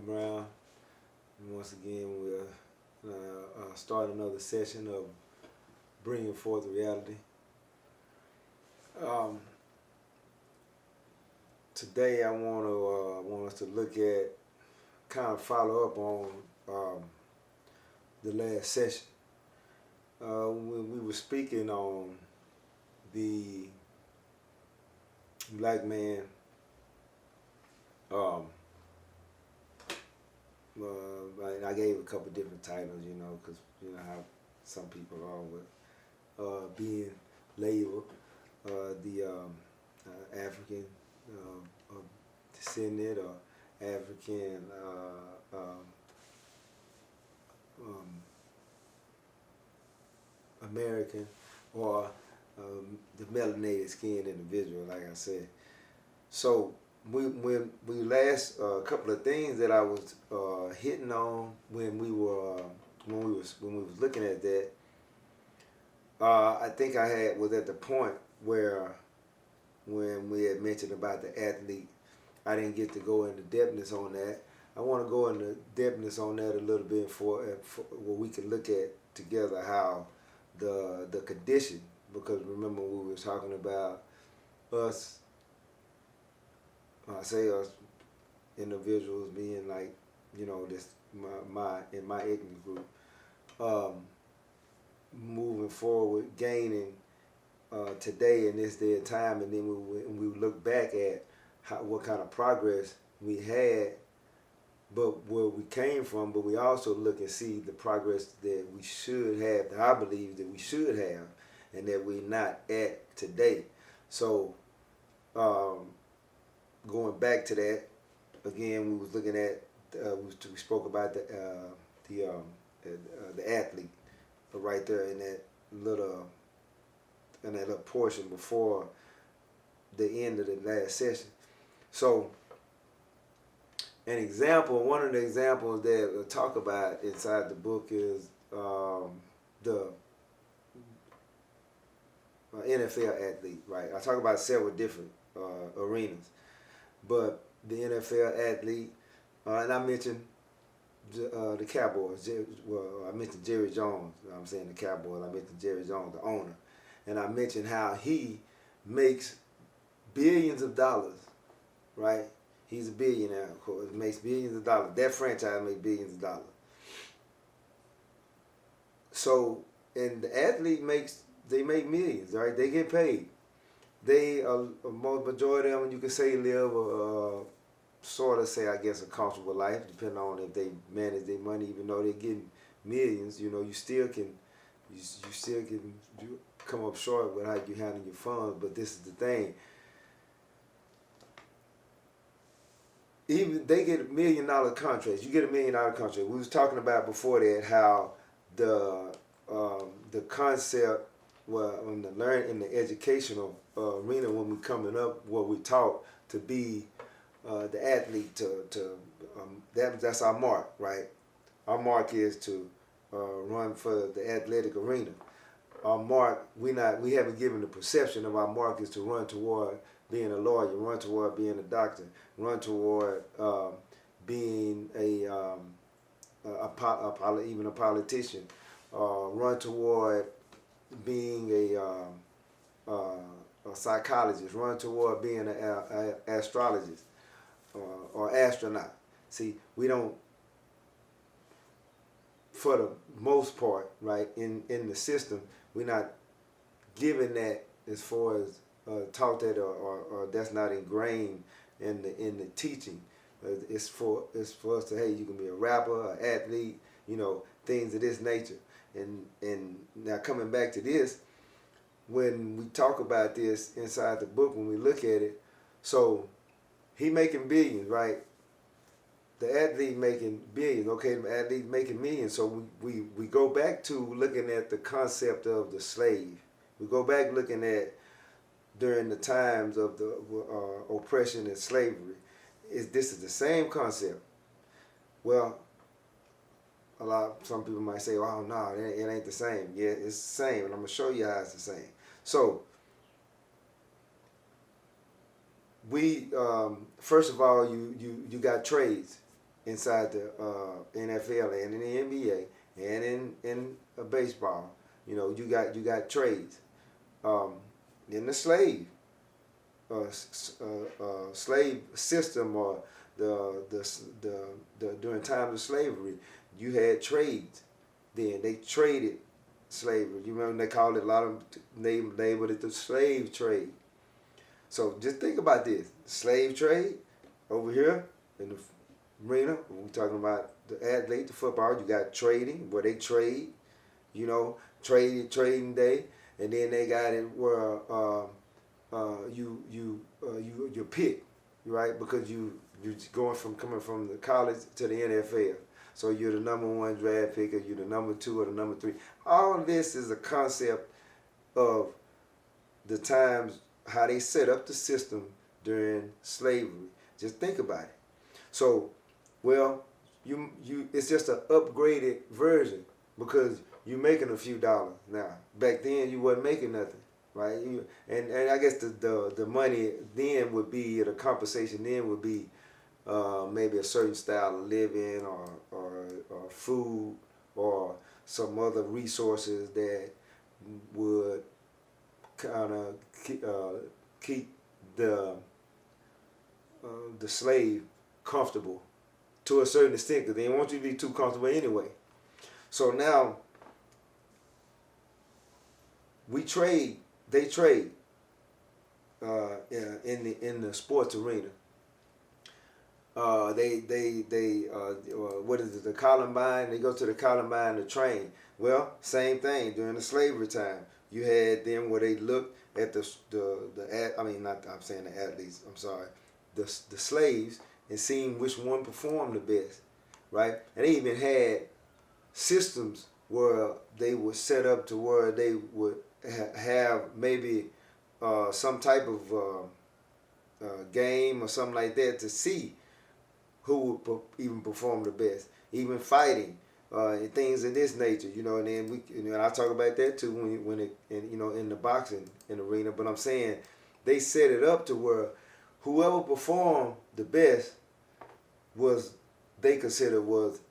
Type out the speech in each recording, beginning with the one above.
Brown. And once again, we'll start another session of bringing forth reality. Today, I want us to look at, kind of follow up on the last session. When we were speaking on the black man, I gave a couple different titles, because you know how some people are with being labeled the African descendant or African American, or the melanated skinned individual, like I said. So when we last couple of things that I was hitting on when we was looking at that, I think I was at the point where when we had mentioned about the athlete, I didn't get to go into depthness on that. I want to go into depthness on that a little bit for where we can look at together how the condition, because remember we were talking about us, I say us individuals being like, this in my ethnic group, moving forward, gaining today in this day and time, and then we look back at what kind of progress we had, but where we came from, but we also look and see the progress that we should have, that I believe that we should have, and that we're not at today. So going back to that, again, we was looking at, we spoke about the athlete right there in that little portion before the end of the last session. So one of the examples that we'll talk about inside the book is the NFL athlete, right? I talk about several different arenas, but the NFL athlete, and I mentioned the Cowboys. I mentioned Jerry Jones. I'm saying the Cowboys. I mentioned Jerry Jones, the owner, and I mentioned how he makes billions of dollars, right? He's a billionaire, of course. Makes billions of dollars. That franchise makes billions of dollars. So, and the athlete they make millions, right? They get paid. They, most majority of them, you can say, live sort of say, I guess, a comfortable life, depending on if they manage their money. Even though they're getting millions, you still can come up short with how you handle your funds. But this is the thing. Even they get $1 million contracts. You get $1 million contract. We was talking about before that how the concept, well, in the educational arena, when we coming up, what we taught to be the athlete, that's our mark, right? Our mark is to run for the athletic arena. Our mark, we haven't given the perception of our mark is to run toward being a lawyer, run toward being a doctor, run toward being even a politician, run toward being a psychologist, run toward being an astrologist or astronaut. See, we don't, for the most part, right, in the system, we're not given that as far as taught that or that's not ingrained in the teaching. It's for us to, hey, you can be a rapper, an athlete, things of this nature. And now coming back to this, when we talk about this inside the book, when we look at it, so he making billions, right? The athlete making billions, okay, the athlete making millions. So we go back to looking at the concept of the slave. We go back looking at during the times of the oppression and slavery. This is the same concept. Well, some people might say, oh no, it ain't the same. Yeah, it's the same, and I'm gonna show you how it's the same. So we first of all, you got trades inside the NFL and in the NBA and in baseball. You know, you got trades. In the slave system, or the during times of slavery, you had trades. Then they traded slavery. You remember they called it, a lot of they labeled it the slave trade. So just think about this: slave trade over here in the arena. We're talking about the athlete, the football. You got trading where they trade. You know, trading day, and then they got it where you pick, right? Because you're coming from the college to the NFL. So you're the number one draft pick, or you're the number two or the number three. All of this is a concept of the times how they set up the system during slavery. Just think about it. So, well, you it's just an upgraded version because you're making a few dollars now. Back then, you wasn't making nothing, right? And I guess the money then would be, the compensation then would be maybe a certain style of living, or food, or some other resources that would kind of keep the slave comfortable to a certain extent, because they didn't want you to be too comfortable anyway. So now they trade in the sports arena. What is it, the Columbine? They go to the Columbine to train. Well, same thing during the slavery time. You had them where they looked at I'm saying the athletes, I'm sorry, the slaves, and seeing which one performed the best, right? And they even had systems where they would set up to where they would have maybe some type of game or something like that to see who would even perform the best, even fighting and things of this nature, you know. And then I talk about that too in the boxing arena. But I'm saying they set it up to where whoever performed the best they consider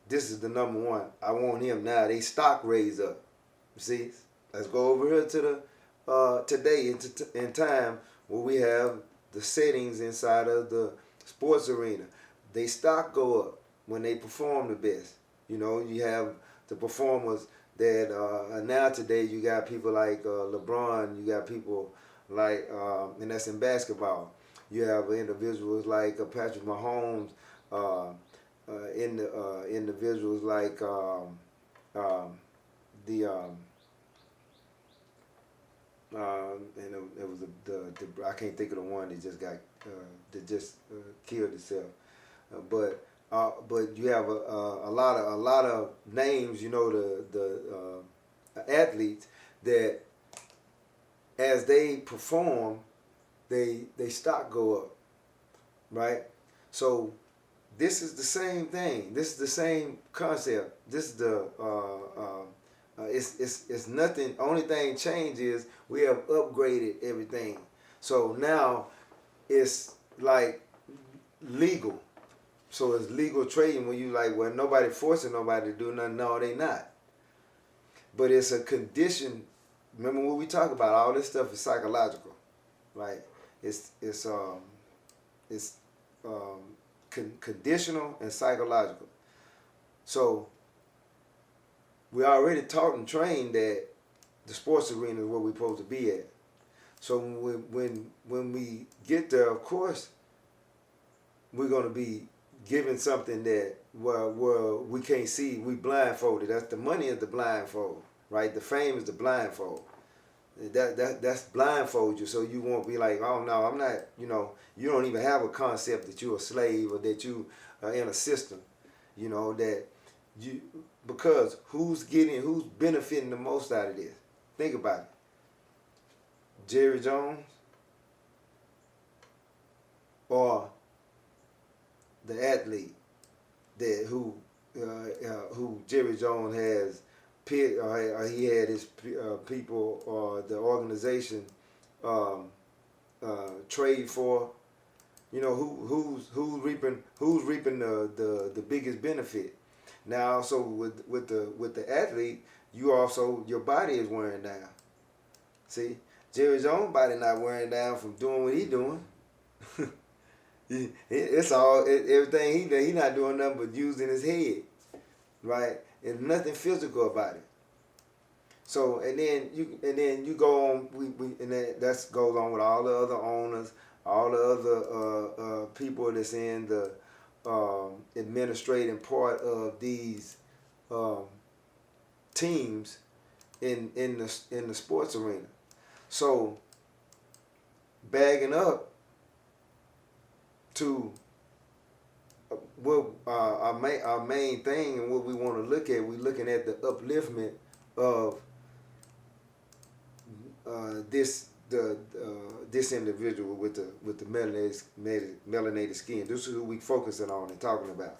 this is the number one. I want him now. They stock raise up. See, let's go over here to the today in time where we have the settings inside of the sports arena. They stock go up when they perform the best. You know, you have the performers that now today you got people like LeBron, you got people like, and that's in basketball. You have individuals like Patrick Mahomes, individuals like and it was the I can't think of the one that just got killed itself, but you have a lot of names, you know, the athletes that as they perform, they stock go up, right? So this is the same thing. This is the same concept. This is it's nothing. Only thing changed is we have upgraded everything. So now it's like legal. So it's legal trading when you like, well, nobody forcing nobody to do nothing. No, they not. But it's a condition. Remember what we talk about? All this stuff is psychological, right? It's conditional and psychological. So we already taught and trained that the sports arena is where we're supposed to be at. So when we get there, of course, we're going to be given something that where we can't see. We blindfolded. That's the money is the blindfold, right? The fame is the blindfold. That's blindfold you, so you won't be like, oh no, I'm not. You know, you don't even have a concept that you're a slave or that you are in a system. You know that you, because who's benefiting the most out of this? Think about it. Jerry Jones or the athlete who Jerry Jones has picked, or he had his people or the organization trade for, You know, who's reaping the biggest benefit. Now also with the athlete, you also, your body is wearing down. See, Jerry Jones' body not wearing down from doing what he doing. It's all everything he does. He not doing nothing but using his head, right? And nothing physical about it. So and then you go on. We and that goes on with all the other owners, all the other people that's in the administrating part of these um, teams in the sports arena. So bagging up to what our main thing and what we want to look at, we're looking at the upliftment of this individual with the melanated skin. This is who we focusing on and talking about.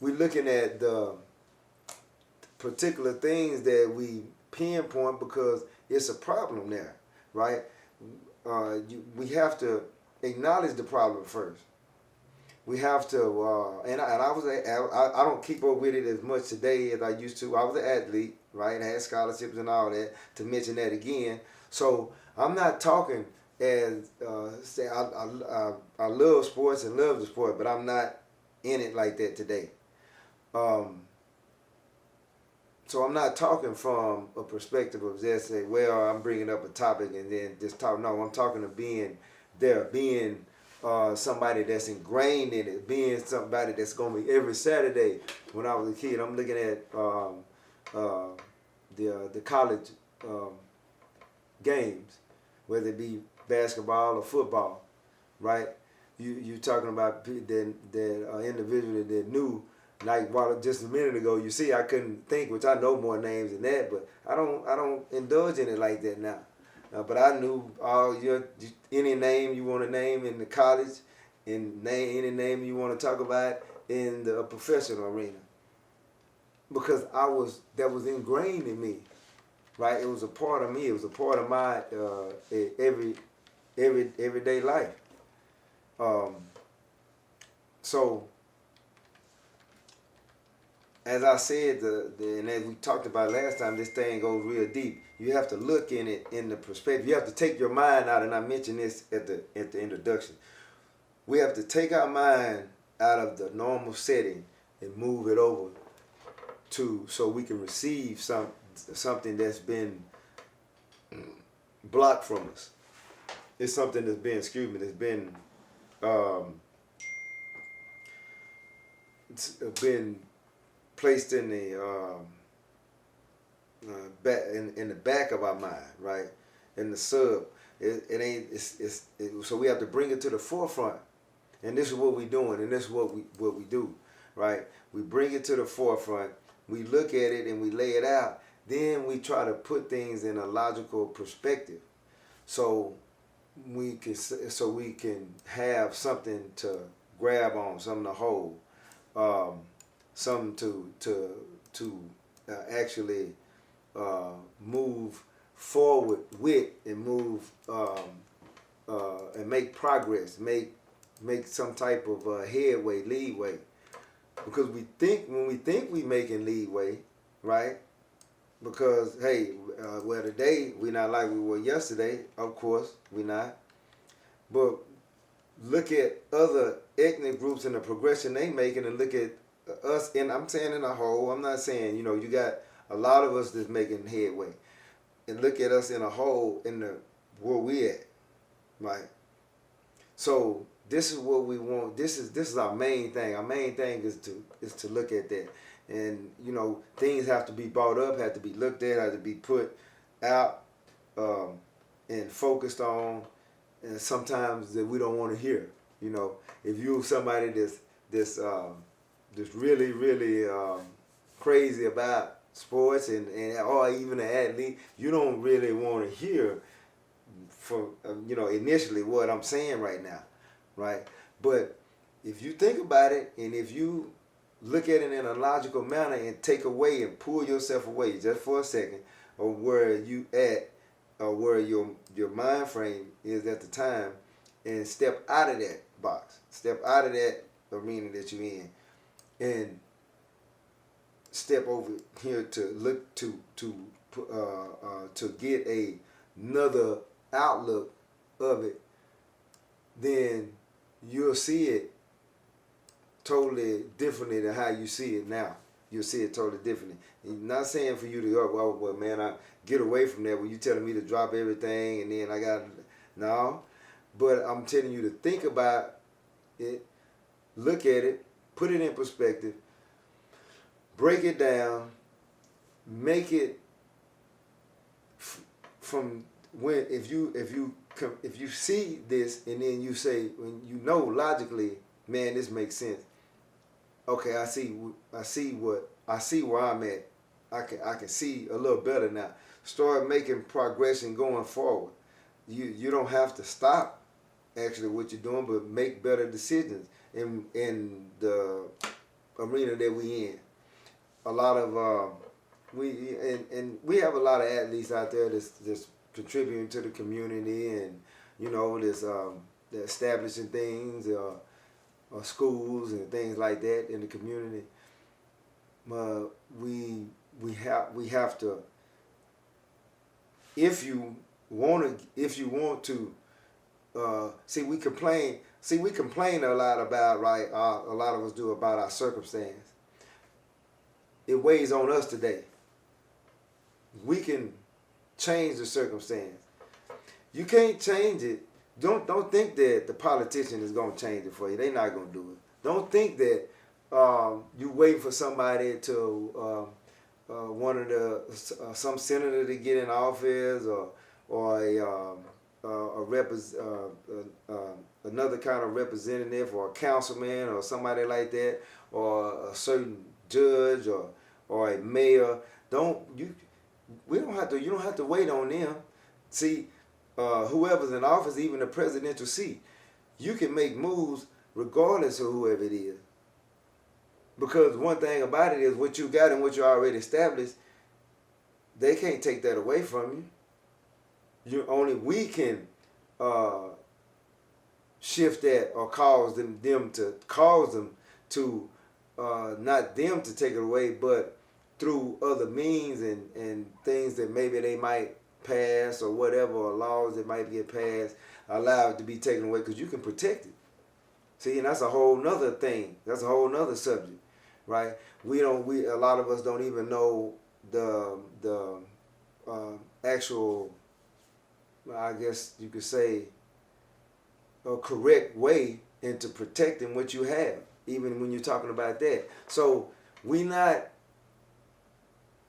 We're looking at the particular things that we pinpoint because it's a problem there, right? We have to acknowledge the problem first. We have to, and I don't keep up with it as much today as I used to. I was an athlete, right? I had scholarships and all that, to mention that again. So I'm not talking as, say, I love sports and love the sport, but I'm not in it like that today. So I'm not talking from a perspective of just say, well, I'm bringing up a topic and then just talk. No, I'm talking of being there, being somebody that's ingrained in it, being somebody that's going to be every Saturday. When I was a kid, I'm looking at the college games, whether it be basketball or football, right? You talking about that individual that knew. Like just a minute ago, you see, I couldn't think, which I know more names than that, but I don't indulge in it like that now. But I knew any name you want to name in the college, and any name you want to talk about in the professional arena, because that was ingrained in me, right? It was a part of me. It was a part of my everyday life. So. As I said, and as we talked about last time, this thing goes real deep. You have to look in it in the perspective. You have to take your mind out, and I mentioned this at the introduction. We have to take our mind out of the normal setting and move it over so we can receive something that's been blocked from us. It's something that's been placed in the in the back of our mind, right? In the sub, so we have to bring it to the forefront, and this is what we're doing, and this is what we do, right? We bring it to the forefront, we look at it, and we lay it out. Then we try to put things in a logical perspective, so we can have something to grab on, something to hold. Something to actually move forward with and move and make progress, make some type of leadway, because when we think we making leadway, right? Because hey, well today we not like we were yesterday, of course we not, but look at other ethnic groups and the progression they making, and look at us, and I'm saying in a whole, I'm not saying, you got a lot of us that's making headway, and look at us in a whole, where we at, right? So this is what we want. This is our main thing. Our main thing is to look at that, and things have to be brought up, have to be looked at, have to be put out, and focused on, and sometimes that we don't want to hear. If you're somebody that's really, really crazy about sports and or even an athlete, you don't really want to hear from initially what I'm saying right now, right? But if you think about it, and if you look at it in a logical manner and take away and pull yourself away just for a second, or where you at, or where your mind frame is at the time, and step out of that box. Step out of that arena that you're in, and step over here to look to get another outlook of it. Then you'll see it totally differently than how you see it now. You'll see it totally differently. And not saying for you to go, well, man, I get away from that when you telling me to drop everything and then I got no. But I'm telling you to think about it, look at it, put it in perspective, break it down, make it from when if you see this and then you say, when you know logically, man, this makes sense. Okay, I see where I'm at. I can see a little better now. Start making progression going forward. You don't have to stop actually what you're doing, but make better decisions in the arena that we in. A lot of we have a lot of athletes out there that's contributing to the community, and they're establishing things, schools and things like that in the community. We have to, if you want to see, we complain a lot about, right, a lot of us do, about our circumstance. It weighs on us today. We can change the circumstance. You can't change it. Don't think that the politician is going to change it for you. They're not going to do it. Don't think that you wait for somebody to some senator to get in office, or another kind of representative, or a councilman, or somebody like that, or a certain judge, or a mayor. You don't have to wait on them. See, whoever's in office, even the presidential seat, you can make moves regardless of whoever it is. Because one thing about it is, what you got and what you already established, they can't take that away from you. We can shift that, or cause them to not them to take it away, but through other means and things that maybe they might pass, or whatever, or laws that might get passed, allow it to be taken away, because you can protect it. See, and that's a whole nother thing. That's a whole nother subject, right? A lot of us don't even know the actual, I guess you could say, a correct way into protecting what you have, even when you're talking about that. So we not,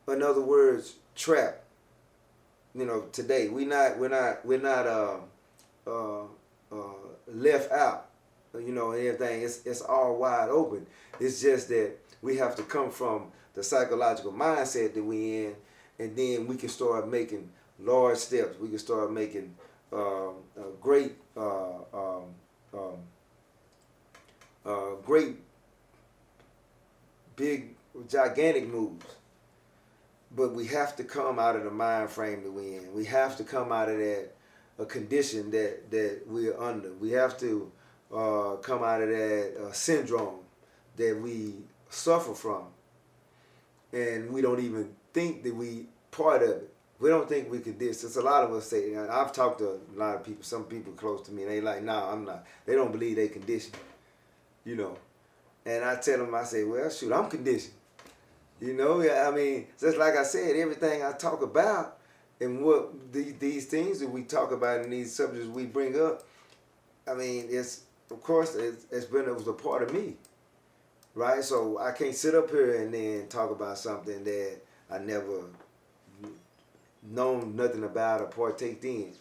in other words, trapped. Today we're not left out. And everything. It's all wide open. It's just that we have to come from the psychological mindset that we in, and then we can start making large steps. We can start making great big, gigantic moves. But we have to come out of the mind frame that we're in. We have to come out of a condition that we're under. We have to come out of that syndrome that we suffer from. And we don't even think that we part of it. We don't think we could this. It's a lot of us say, and I've talked to a lot of people, some people close to me, and they like, nah, I'm not. They don't believe they conditioned, And I tell them, I say, well, shoot, I'm conditioned. I mean, just like I said, everything I talk about and what these things that we talk about and these subjects we bring up, I mean, it was a part of me, right? So I can't sit up here and then talk about something that I never known nothing about or partaked in.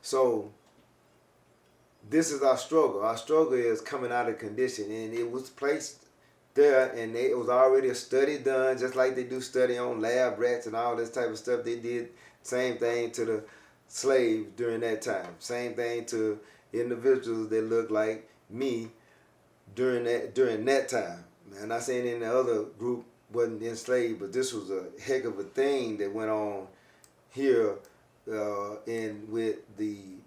So this is our struggle. Our struggle is coming out of condition, and it was placed there, and it was already a study done, just like they do study on lab rats and all this type of stuff. They did same thing to the slaves during that time. Same thing to individuals that look like me during that time. I'm not saying any other group wasn't enslaved, but this was a heck of a thing that went on here with the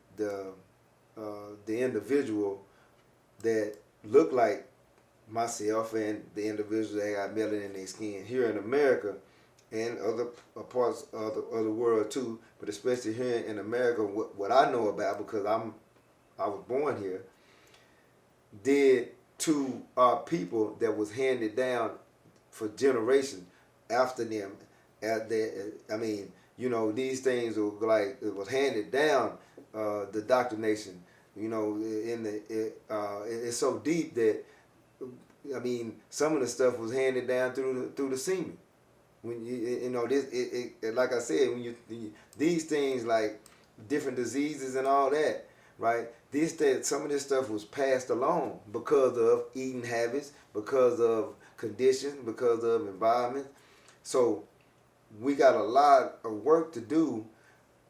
individual that look like myself and the individuals that got melanin in their skin here in America and other parts of the world too, but especially here in America, what I know about, because I was born here, did to our people that was handed down for generations after them. I mean, you know, these things were like, it was handed down, the indoctrination. You know, it's so deep that, I mean, some of the stuff was handed down through the semen. When you know this, like I said, when these things like different diseases and all that, right? Some of this stuff was passed along because of eating habits, because of conditions, because of environment. So we got a lot of work to do,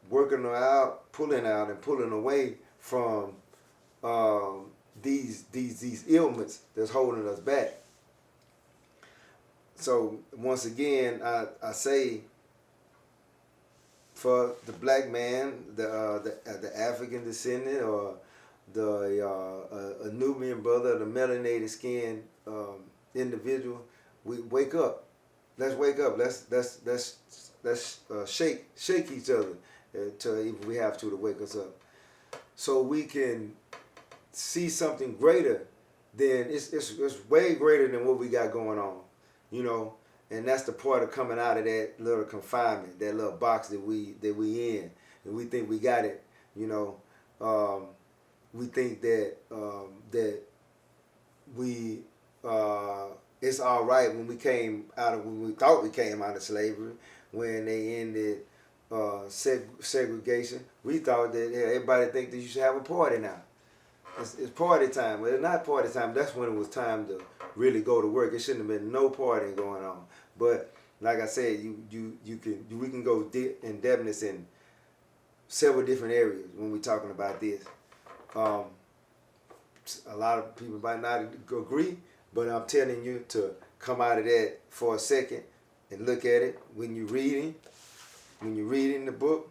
working out, pulling out, and pulling away from these ailments that's holding us back. So once again, I say, for the black man, the African descendant, or the Nubian brother, the melanated skin individual, we wake up. Let's wake up. Let's shake each other if we have to wake us up, so we can see something greater than it's way greater than what we got going on, you know. And that's the part of coming out of that little confinement, that little box that we in, and we think we got it, you know. We think that that we it's all right when we thought we came out of slavery, when they ended segregation. We thought that everybody think that you should have a party now. It's party time. Well, it's not party time. That's when it was time to really go to work. It shouldn't have been no partying going on. But like I said, we can go in depthness in several different areas when we're talking about this. A lot of people might not agree, but I'm telling you to come out of that for a second and look at it when you're reading the book.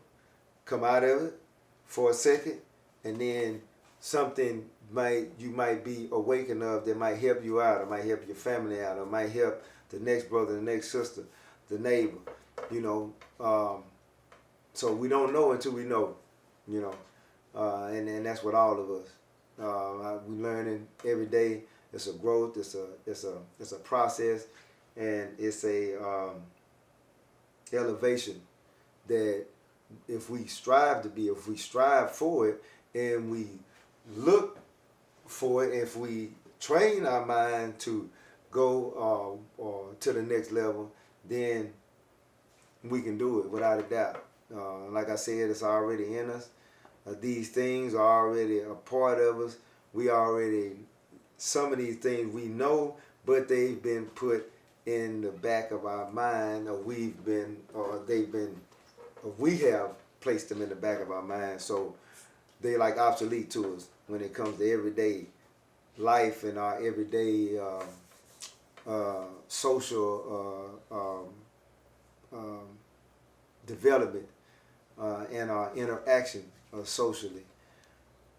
Come out of it for a second, and then something you might be awakened of that might help you out, or might help your family out, or might help the next brother, the next sister, the neighbor, you know. So we don't know until we know, you know, and that's what all of us. We learning every day. It's a growth. It's a process, and it's a elevation that if we strive for it, and we look for it, if we train our mind to go or to the next level, then we can do it without a doubt. Like I said, it's already in us. These things are already a part of us. Some of these things we know, but they've been put in the back of our mind, or we have placed them in the back of our mind. So they like obsolete to us when it comes to everyday life and our everyday social development and our interaction socially.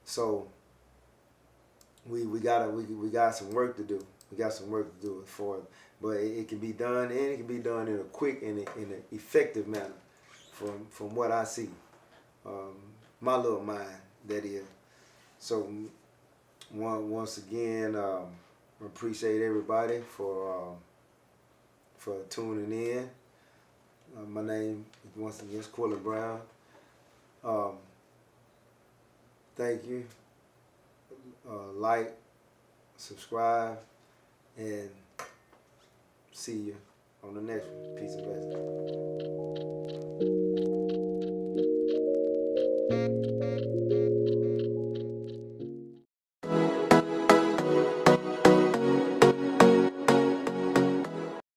So we got some work to do. We got some work to do for it, but it can be done, and it can be done in a quick and in an effective manner, from what I see. My little mind, that is. So once again, I appreciate everybody for tuning in. My name once again is Quillon Brown. Thank you. Like, subscribe, and see you on the next one. Peace and blessings.